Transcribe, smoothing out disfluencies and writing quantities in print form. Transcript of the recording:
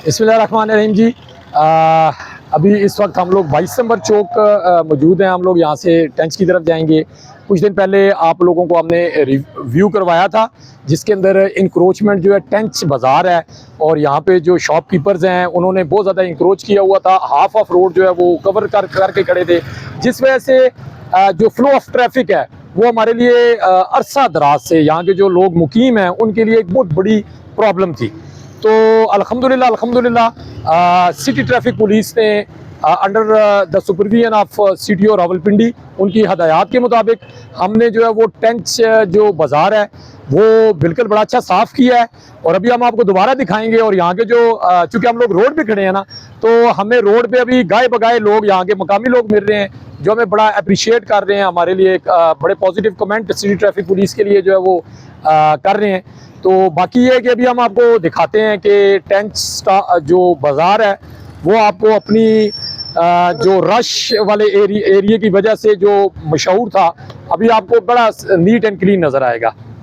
बिस्मिल्लाहिर्रहमानिर्रहीम जी। अभी इस वक्त हम लोग 22 नंबर चौक मौजूद हैं। हम लोग यहाँ से टेंच की तरफ जाएंगे। कुछ दिन पहले आप लोगों को हमने रिव्यू करवाया था जिसके अंदर इंक्रोचमेंट जो है टेंच बाज़ार है और यहाँ पे जो शॉपकीपर्स हैं उन्होंने बहुत ज़्यादा इंक्रोच किया हुआ था। हाफ ऑफ रोड जो है वो कवर करके खड़े थे, जिस वजह से जो फ्लो ऑफ ट्रैफिक है वो हमारे लिए अरसा दराज से यहाँ के जो लोग मुकीम हैं उनके लिए एक बहुत बड़ी प्रॉब्लम थी। तो अल्हम्दुलिल्लाह सिटी ट्रैफिक पुलिस ने under the supervision of CTO Rawalpindi उनकी हदायत के मुताबिक हमने जो है वो टेंच जो बाज़ार है वो बिल्कुल बड़ा अच्छा साफ़ किया है। और अभी हम आपको दोबारा दिखाएंगे। और यहाँ के जो चूँकि हम लोग रोड पे खड़े हैं ना, तो हमें रोड पे अभी गाए बगाए लोग यहाँ के मकामी लोग मिल रहे हैं जो हमें बड़ा अप्रिशिएट कर रहे हैं। हमारे लिए एक बड़े positive comment city traffic police के लिए जो है वो कर रहे हैं। तो बाकी ये है कि अभी हम आपको दिखाते हैं कि टेंच जो बाज़ार है वो आपको अपनी जो रश वाले एरिया की वजह से जो मशहूर था, अभी आपको बड़ा नीट एंड क्लीन नज़र आएगा।